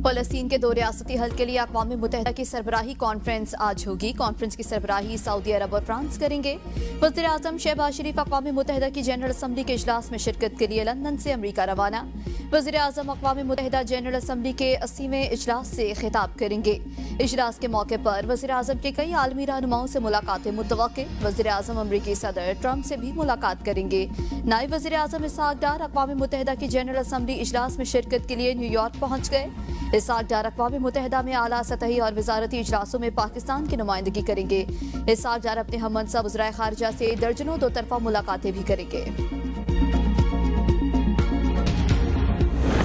फ़लस्तीन के 2 रियासती हल के लिए अक़वाम मुत्तहिदा की सरबराही कॉन्फ्रेंस आज होगी। कॉन्फ्रेंस की सरबराही सऊदी अरब और फ्रांस करेंगे। वज़ीर आज़म शहबाज शरीफ अक़वाम मुत्तहिदा की जनरल असम्बली के इजलास में शिरकत के लिए लंदन से अमरीका रवाना। वज़ीर आज़म अक़वाम मुत्तहिदा जनरल असम्बली के 80वें इजलास से खिताब करेंगे। इजलास के मौके पर वज़ीर आज़म के कई आलमी रहनुमाओं से मुलाकातें मुतवक्के। वज़ीर आज़म अमरीकी सदर ट्रंप से भी मुलाकात करेंगे। नायब वज़ीर आज़म इसहाक डार अक़वाम मुत्तहिदा की जनरल असम्बली इजलास में शिरकत के लिए न्यूयॉर्क पहुँच गए। इसहाक डार अक़वाम मुत्तहिदा में आला सतही और वज़ारती इजलासों में पाकिस्तान की नुमाइंदगी करेंगे। इसहाक डार अपने हममनसब वज़राए ख़ारिजा से दर्जनों दो तरफ़ा मुलाकातें भी करेंगे।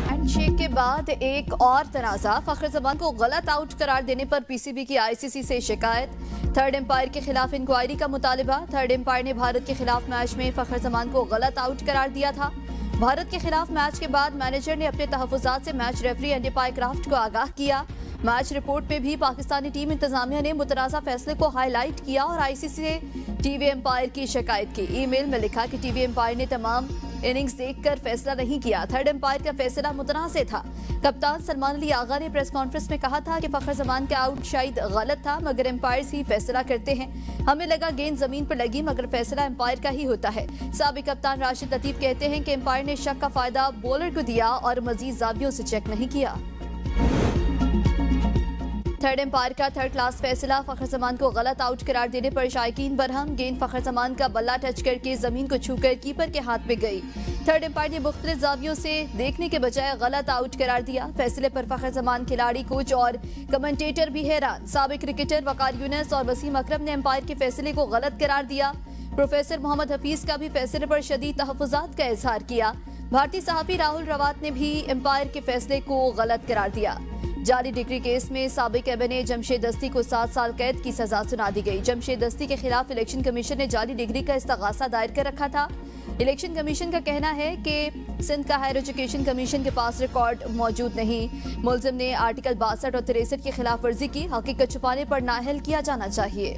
हैंडशेक के बाद एक और तनाज़ा, फ़ख्र ज़मान को गलत आउट करार देने पर पीसीबी की आईसीसी से शिकायत। थर्ड एम्पायर के खिलाफ इंक्वायरी का मुतालिबा। थर्ड एम्पायर ने भारत के खिलाफ मैच में फ़ख्र ज़मान को गलत आउट करार दिया था। भारत के खिलाफ मैच के बाद मैनेजर ने अपने तहफ़्फ़ुज़ात से मैच रेफरी एंडी पाइक्राफ्ट को आगाह किया। मैच रिपोर्ट में भी पाकिस्तानी टीम इंतजामिया ने मुतनाज़ा फैसले को हाईलाइट किया और आईसीसी से टीवी एम्पायर की शिकायत की। ईमेल में लिखा कि टीवी एम्पायर ने तमाम इनिंग्स देखकर फैसला नहीं किया। थर्ड एम्पायर का फैसला मुतनाज़ था। कप्तान सलमान अली आगा ने प्रेस कॉन्फ्रेंस में कहा था कि फ़ख्र ज़मान का आउट शायद गलत था, मगर एम्पायर्स ही फैसला करते हैं। हमें लगा गेंद जमीन पर लगी, मगर फैसला एम्पायर का ही होता है। साबिक कप्तान राशिद लतीफ़ कहते हैं कि एम्पायर ने शक का फायदा बॉलर को दिया और मजीद जावियों से चेक नहीं किया। थर्ड एम्पायर का थर्ड क्लास फैसला। फ़ख्र ज़मान को गलत आउट करार देने पर शायकीन बरहम। गेंद फ़ख्र ज़मान का बल्ला टच करके जमीन को छूकर कीपर के हाथ में गई। थर्ड एम्पायर ने मुख्तलिफ जावियों से देखने के बजाय गलत आउट करार दिया। फैसले पर फ़ख्र ज़मान खिलाड़ी, कोच और कमेंटेटर भी हैरान। साबिक क्रिकेटर वकार यूनुस और वसीम अकरम ने एम्पायर के फैसले को गलत करार दिया। प्रोफेसर मोहम्मद हफीज का भी फैसले पर शदीद तहफ़्फ़ुज़ात का इजहार किया। भारतीय सहाफ़ी राहुल रवात ने भी एम्पायर के फैसले को गलत करार दिया। जाली डिग्री केस में साबिक एमएनए जमशेद दस्ती को 7 साल कैद की सजा सुना दी गई। जमशेद दस्ती के खिलाफ इलेक्शन कमीशन ने जाली डिग्री का इस्तगासा दायर कर रखा था। इलेक्शन कमीशन का कहना है कि सिंध का हायर एजुकेशन कमीशन के पास रिकॉर्ड मौजूद नहीं। मुलजिम ने आर्टिकल 62 और 63 की खिलाफ वर्जी की। हकीकत छुपाने पर नाअहल किया जाना चाहिए।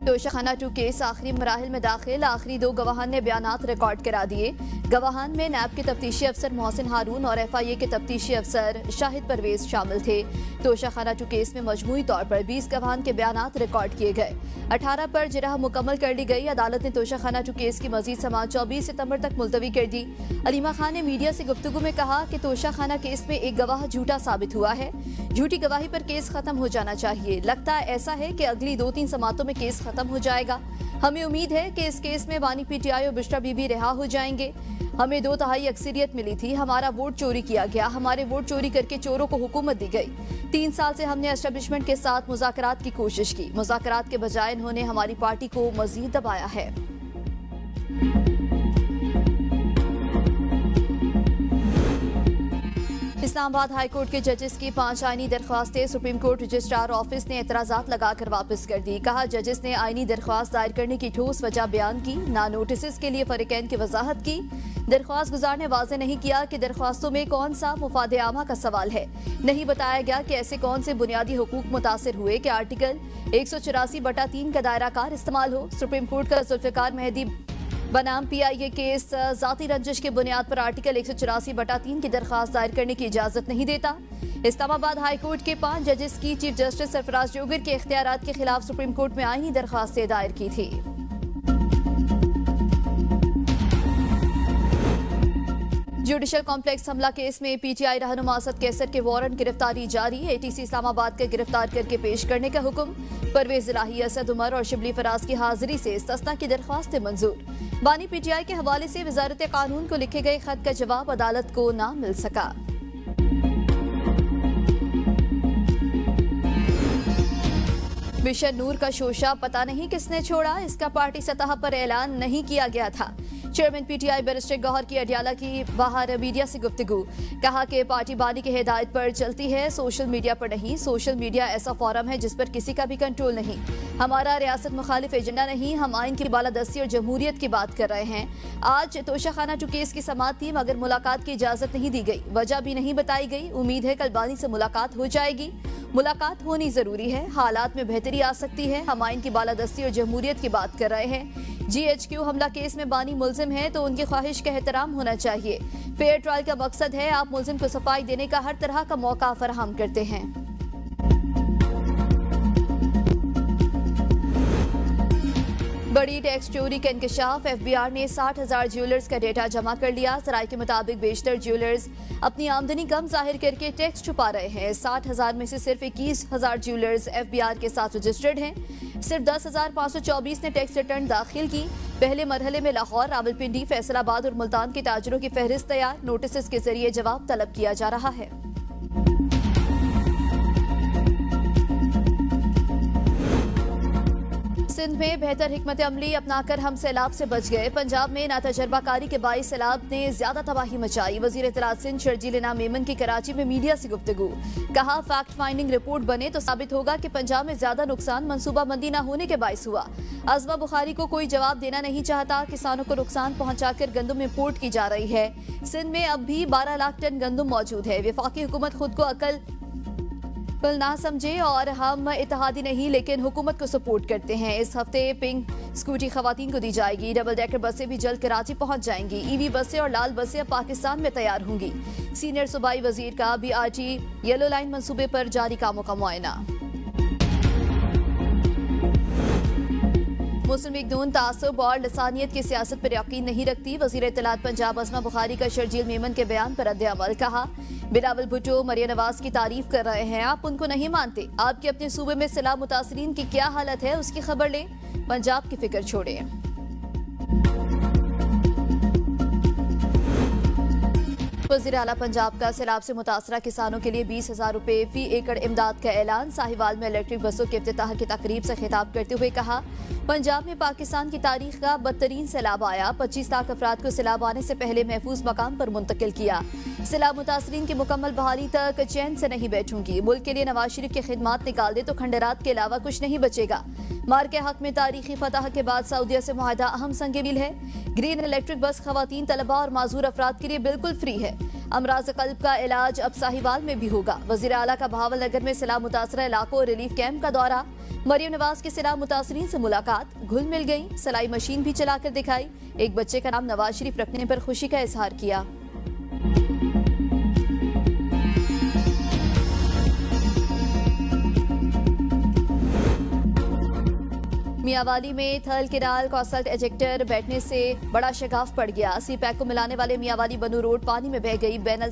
तोशाखाना 2 केस आखिरी मराहिल में दाखिल। आखिरी 2 गवाहान ने बयानात रिकॉर्ड करा दिए। गवाहान में नैब के तफ्तीशी अफसर मोहसिन हारून और FIA के तफ्तीशी अफसर शाहिद परवेज शामिल थे। तोशाखाना 2 केस में मजमूई तौर पर 20 गवाहान के बयानात रिकॉर्ड किए गए। 18 पर जिरह मुकम्मल कर ली गई। अदालत ने तोशाखाना 2 केस की मजीद समाअत 24 सितंबर तक मुलतवी कर दी। अलीमा खान ने मीडिया से गुफ्तगू में कहा कि तोशाखाना केस में एक गवाह झूठा साबित हुआ है। झूठी गवाही पर केस खत्म हो जाना चाहिए। लगता ऐसा है कि अगली 2-3 समातों में केस खत्म हो जाएगा। हमें उम्मीद है कि इस केस में बानी PTI और बिश्रा बीबी रिहा हो जाएंगे। हमें 2/3 अक्सरियत मिली थी। हमारा वोट चोरी किया गया। हमारे वोट चोरी करके चोरों को हुकूमत दी गई। 3 साल से हमने एस्टेब्लिशमेंट के साथ मुज़ाकरात की कोशिश की। मुज़ाकरात के बजाय इन्होंने हमारी पार्टी को मजीद दबाया है। इस्लामाबाद हाई कोर्ट के जजेस की 5 आईनी दरख्वास्तें सुप्रीम कोर्ट रजिस्ट्रार ऑफिस ने एतराज़ात लगाकर वापस कर दी। कहा, जजेस ने आईनी दरख्वास्त दायर करने की ठोस वजह बयान की, ना नोटिस के लिए फरीकैन की वजाहत की। दरख्वास्त गुजार ने वाज़ेह नहीं किया कि दरख्वास्तों में कौन सा मुफाद आमा का सवाल है। नहीं बताया गया कि ऐसे कौन से बुनियादी हुकूक मुतासिर हुए कि आर्टिकल 184/3 का दायरा कार इस्तेमाल हो। सुप्रीम कोर्ट का जुल्फ़िकार मेहदी बनाम PIA केस जाती रंजिश के बुनियाद पर आर्टिकल 184/3 की दरख्वास्त दायर करने की इजाजत नहीं देता। इस्लामाबाद हाई कोर्ट के 5 जजेस की चीफ जस्टिस सरफराज जोगर के इख्तियारात के खिलाफ सुप्रीम कोर्ट में आईनी दरख्वास्तें दायर की थी। जुडिशल कॉम्प्लेक्स हमला केस में PTI रहनुमा असद कैसर के वारंट गिरफ्तारी जारी। ATC इस्लामाबाद के गिरफ्तार करके पेश करने का हुक्म। परवेज इलाही, असद उमर और शिबली फराज की हाजिरी से इस्तिस्ना की दरख्वास्तें मंजूर। बानी PTI के हवाले से वजारत कानून को लिखे गए खत का जवाब अदालत को ना मिल सका। मिशन नूर का शोशा पता नहीं किसने छोड़ा। इसका पार्टी सतह पर ऐलान नहीं किया गया था। चेयरमैन PTI बैरिस्टर गौहर की अडियाला की बाहर मीडिया से गुफ्तगू। कहा कि पार्टी बानी की हिदायत पर चलती है, सोशल मीडिया पर नहीं। सोशल मीडिया ऐसा फोरम है जिस पर किसी का भी कंट्रोल नहीं। हमारा रियासत मुखालिफ एजेंडा नहीं। हम आइन की बालादस्ती और जमहूरियत की बात कर रहे हैं। आज तोशाखाना 2 केस की समाअत थी, मगर मुलाकात की इजाजत नहीं दी गई। वजह भी नहीं बताई गई। उम्मीद है कल बानी से मुलाकात हो जाएगी। मुलाकात होनी जरूरी है। हालात में बेहतरी आ सकती है। हम आइन की बालादस्ती और जमहूरियत की बात कर रहे हैं। GHQ हमला केस में बानी मुल्जिम है तो उनकी ख्वाहिश का एहतराम होना चाहिए। फेयर ट्रायल का मकसद है आप मुल्जिम को सफाई देने का हर तरह का मौका फराहम करते हैं। बड़ी टैक्स चोरी का इंकशाफ, FBR ने 60,000 ज्वेलर्स का डेटा जमा कर लिया। सराय के मुताबिक बेशतर ज्वेलर्स अपनी आमदनी कम जाहिर करके टैक्स छुपा रहे हैं। 60,000 में से सिर्फ 21,000 ज्वेलर्स FBR के साथ रजिस्टर्ड हैं। सिर्फ 10,524 ने टैक्स रिटर्न दाखिल की। पहले मरहले में लाहौर, रावलपिंडी, फैसलाबाद और मुल्तान के ताजरों की फहरिस्त तैयार, नोटिस के जरिए जवाब तलब किया जा रहा है। सिंध में बेहतर हिकमत अमली अपनाकर हम सैलाब से बच गए। पंजाब में नातजर्बाकारी के बाईस सैलाब ने ज्यादा तबाही मचाई। वजीर इत्तलात सिंध शर्जील इनाम मेमन की कराची में मीडिया से गुफ्तगू, कहा फैक्ट फाइंडिंग रिपोर्ट बने तो साबित होगा कि पंजाब में ज्यादा नुकसान मनसूबाबंदी न होने के बायस हुआ। अज़मा बुखारी को कोई जवाब देना नहीं चाहता। किसानों को नुकसान पहुंचाकर गंदम इम्पोर्ट की जा रही है। सिंध में अब भी 12 लाख टन गंदम मौजूद है। वफाकी हुकूमत खुद को अकल ना समझे और हम इत्तेहादी नहीं लेकिन हुकूमत को सपोर्ट करते हैं। इस हफ्ते पिंक स्कूटी खवातीन को दी जाएगी। डबल डेकर बसें भी जल्द कराची पहुंच जाएंगी। EV बसें और लाल बसें अब पाकिस्तान में तैयार होंगी। सीनियर सूबाई वजीर का BRT येलो लाइन मंसूबे पर जारी कामों का मुआयना। मुस्लिम लीग नून तासुब और लसानियत की सियासत पर यकीन नहीं रखती। वजीर इत्तलात पंजाब अज़मा बुखारी का शर्जील मेमन के बयान पर रद्द-ए-अमल, कहा बिलावल भुट्टो मरियम नवाज की तारीफ कर रहे हैं, आप उनको नहीं मानते। आपके अपने सूबे में सैलाब मुतासरीन की क्या हालत है उसकी खबर लें, पंजाब की फिक्र छोड़ें। वज़ीर आला पंजाब का सैलाब से मुतासरा किसानों के लिए 20,000 रुपए फी एकड़ इमदाद का ऐलान। साहिवाल में इलेक्ट्रिक बसों के इफ्तिताह की तकरीब से खिताब करते हुए कहा पंजाब में पाकिस्तान की तारीख का बदतरीन सैलाब आया। 25 लाख अफराद को सैलाब आने से पहले महफूज मकाम पर मुंतकिल किया। सैलाब मुतासरीन की मुकम्मल बहाली तक चैन से नहीं बैठूंगी। मुल्क के लिए नवाज शरीफ की खिदमात निकाल दे तो खंडरात के अलावा कुछ नहीं बचेगा। मार के हक में तारीखी फतह के बाद सऊदीया से मुआहदा अहम संग मील है। ग्रीन इलेक्ट्रिक बस खवातीन, तलबा और माजूर अफराद के लिए बिल्कुल फ्री है। अमराज कल्ब का इलाज अब साहिवाल में भी होगा। वजीर आला का बहावलनगर में सैलाब मुतासरा इलाकों और रिलीफ कैंप का दौरा। मरियम नवाज के सैलाब मुतासरीन से मुलाकात, घुल मिल गई, सलाई मशीन भी चलाकर दिखाई। एक बच्चे का नाम नवाज शरीफ रखने पर खुशी का इजहार किया। मियावाली में थर्ल केनाल कॉसल्ट एजेक्टर बैठने से बड़ा शगाफ पड़ गया। सी पैक को मिलाने वाले मियावाली बनू रोड पानी में बह गई। बैनल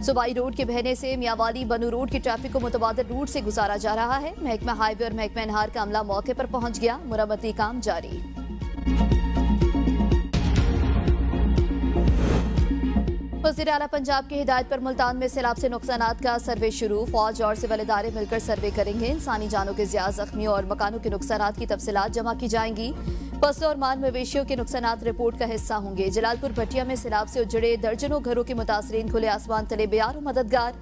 सुबाई रोड के बहने से मियावाली बनू रोड की ट्रैफिक को मुतबादिल रूट से गुजारा जा रहा है। महकमा हाईवे और महकमा नहार का अमला मौके पर पहुंच गया। मुरम्मती काम जारी। वज़ीर आला पंजाब की हिदायत पर मुल्तान में सैलाब से नुकसानात का सर्वे शुरू। फौज और सिविल इदारे मिलकर सर्वे करेंगे। इंसानी जानों के ज़िया, जख्मियों और मकानों के नुकसानात की तफसीलात जमा की जाएंगी। फसलों और माल मवेशियों के नुकसानात रिपोर्ट का हिस्सा होंगे। जलालपुर भटिया में सैलाब से उजड़े दर्जनों घरों के मुतासरीन खुले आसमान तले बेयार और मददगार।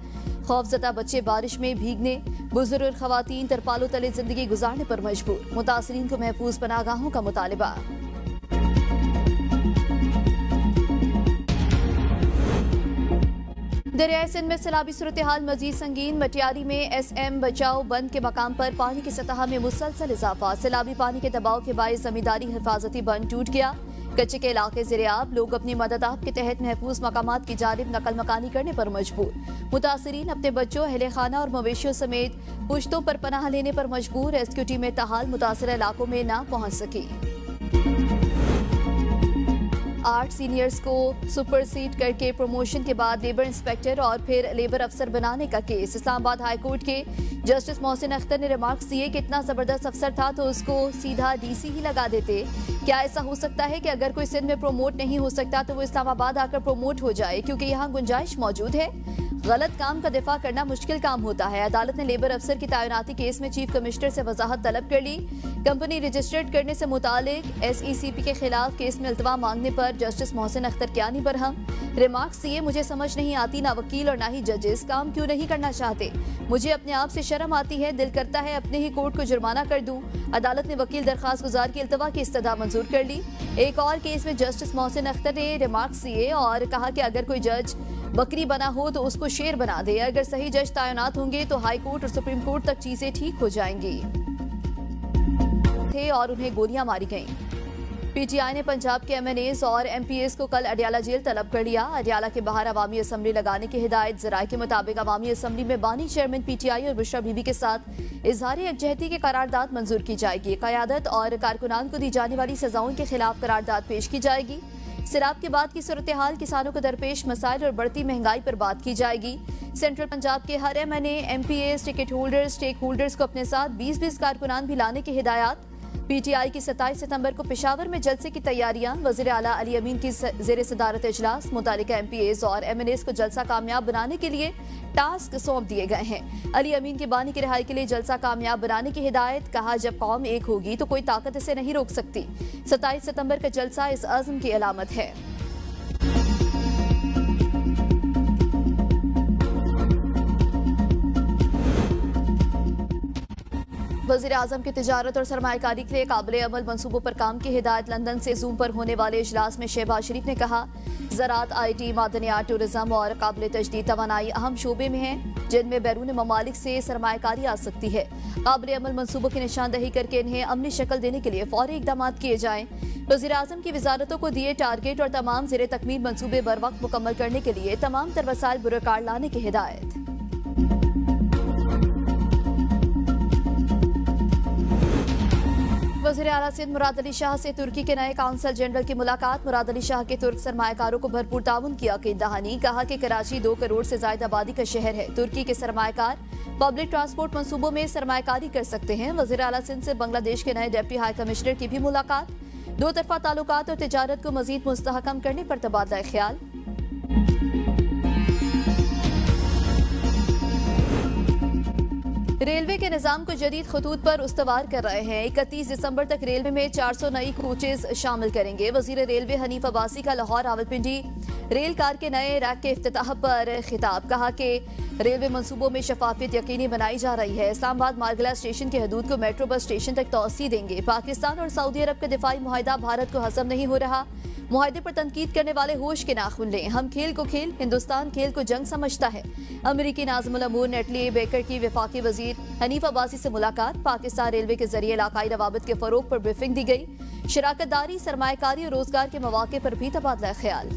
खौफजदा बच्चे बारिश में भीगने, बुजुर्ग और खवातीन तरपालों तले जिंदगी गुजारने पर मजबूर। मुतासरीन को महफूज पनाहगाहों का मुतालिबा। दरियाए सिंध में सैलाबी सूरत हाल मजीद संगीन। मटियारी में SM बचाओ बंद के मकाम पर पानी की सतह में मुसलसल इजाफा। सैलाबी पानी के दबाव के बायस जमींदारी हिफाजती बंद टूट गया। कच्चे के इलाके ज़ेरे-आब, लोग अपनी मदद आप के तहत महफूज मकामात की जानिब नकल मकानी करने पर मजबूर। मुतासरीन अपने बच्चों, अहले खाना और मवेशियों समेत पुश्तों पर पनाह लेने पर मजबूर। SQT में ताहाल मुतासर इलाकों में ना पहुंच सकी। 8 सीनियर्स को सुपरसीड करके प्रमोशन के बाद लेबर इंस्पेक्टर और फिर लेबर अफसर बनाने का केस। इस्लामाबाद हाई कोर्ट के जस्टिस मोहसिन अख्तर ने रिमार्क्स दिए कि इतना जबरदस्त अफसर था तो उसको सीधा DC ही लगा देते। क्या ऐसा हो सकता है कि अगर कोई सिंध में प्रमोट नहीं हो सकता तो वो इस्लामाबाद आकर प्रमोट हो जाए, क्योंकि यहाँ गुंजाइश मौजूद है। गलत काम का दिफा करना मुश्किल काम होता है। अदालत ने लेबर अफसर की तैनाती केस में चीफ कमिश्नर से वजाहत तलब कर ली। कंपनी रजिस्टर्ड करने से मुतालिक SECP के खिलाफ केस में इल्तवा मांगने पर जस्टिस मोहसिन अख्तर क्या नहीं बरहम। रिमार्क्स दिए, मुझे समझ नहीं आती ना वकील और ना ही जजेस काम क्यों नहीं करना चाहते। मुझे अपने आप से शर्म आती है, दिल करता है अपने ही कोर्ट को जुर्माना कर दूं। अदालत ने वकील दरखास्त गुजार की इल्तवा की इस्तदा मंजूर कर ली। एक और केस में जस्टिस मोहसिन अख्तर ने रिमार्क्स दिए और कहा कि अगर कोई जज बकरी बना हो तो उसको शेर बना दे। अगर सही जज तैनात होंगे तो हाई कोर्ट और सुप्रीम कोर्ट तक चीजें ठीक हो जाएंगी। थे और उन्हें गोलियां मारी गईं। पीटीआई ने पंजाब के एमएनएस और एमपीएस को कल अडियाला जेल तलब कर लिया। अडियाला के बाहर अवामी असम्बली लगाने की हिदायत। जराये के मुताबिक अवामी असम्बली में बानी चेयरमैन पीटीआई और बुशरा बीबी के साथ इजहार यकजहती की करारदाद मंजूर की जाएगी। क़यादत और कारकुनान को दी जाने वाली सजाओं के खिलाफ करारदाद पेश की जाएगी। सैलाब के बाद की सूरत हाल, किसानों को दरपेश मसाइल और बढ़ती महंगाई पर बात की जाएगी। सेंट्रल पंजाब के हर MNA, MPs, ticket holders, stakeholders को अपने साथ 20-20 कारकुनान भी लाने की हिदायत। पीटीआई की 27 सितंबर को पेशावर में जलसे की तैयारियां। वज़ीर आला अली अमीन की ज़ेर सदारत इजलास। मुतालिका एमपीएस और एमएनएस को जलसा कामयाब बनाने के लिए टास्क सौंप दिए गए हैं। अली अमीन के बानी की रिहाई के लिए जलसा कामयाब बनाने की हिदायत। कहा, जब कौम एक होगी तो कोई ताकत इसे नहीं रोक सकती। 27 सितंबर का जलसा इस अज़्म की अलामत है। वज़ीर आज़म की तिजारत और सरमायाकारी के लिए काबिल अमल मंसूबों पर काम की हिदायत। लंदन से जूम पर होने वाले इजलास में शहबाज शरीफ ने कहा, ज़राअत, IT, मादनियात, टूरिज्म और काबिल तजदीद तवानाई अहम शोबे में हैं जिनमें बैरून ममालिक से सरमायाकारी आ सकती है। काबिल अमल मंसूबों की निशानदही करके इन्हें अमली शक्ल देने के लिए फौरी इकदाम किए जाएं। वज़ीर आज़म की वजारतों को दिए टारगेट और तमाम ज़ेर तकमील मंसूबे बर वक्त मुकम्मल करने के लिए तमाम तर वसाइल बुरकार लाने की हिदायत। वज़ीर आला सिंध मुराद अली शाह से तुर्की के नए काउंसल जनरल की मुलाकात। मुराद अली शाह के तुर्क सरमायाकारों को भरपूर ताउन की यकीन दहानी। कहा कि कराची 2 करोड़ से ज्यादा आबादी का शहर है। तुर्की के सरमायाकार पब्लिक ट्रांसपोर्ट मंसूबों में सरमायाकारी कर सकते हैं। वज़ीर आला सिंध से बांग्लादेश के नए डिप्टी हाई कमिश्नर की भी मुलाकात। 2 तरफा ताल्लुकात और तिजारत को मजीद मुस्तहकम करने पर तबादला ख्याल। रेलवे के निजाम को जदीद खतूत पर उस्तवार कर रहे हैं। 31 दिसंबर तक रेलवे में 400 नई कोचेज शामिल करेंगे। वजीर रेलवे हनीफ अब्बासी का लाहौर रावलपिंडी रेल कार के नए रैक के इफ्तिताह पर खिताब। कहा कि रेलवे मंसूबों में शफाफियत यकीनी बनाई जा रही है। इस्लामाबाद मारगला स्टेशन की हदूद को मेट्रो बस स्टेशन तक तोसी देंगे। पाकिस्तान और सऊदी अरब का दिफाई मुआहिदा भारत को हजम नहीं हो रहा। मुआहिदे पर तनकीद करने वाले होश के नाखून लें। हम खेल को खेल, हिंदुस्तान खेल को जंग समझता है। अमरीकी नाज़िमुल अमूर नेटली बेकर की वफाकी वजीर हनीफ अब्बासी से मुलाकात। पाकिस्तान रेलवे के जरिए इलाकाई रवाबित के फरोग पर ब्रीफिंग दी गई। शराकतदारी, सरमायाकारी और रोजगार के मौके पर भी तबादला ख्याल।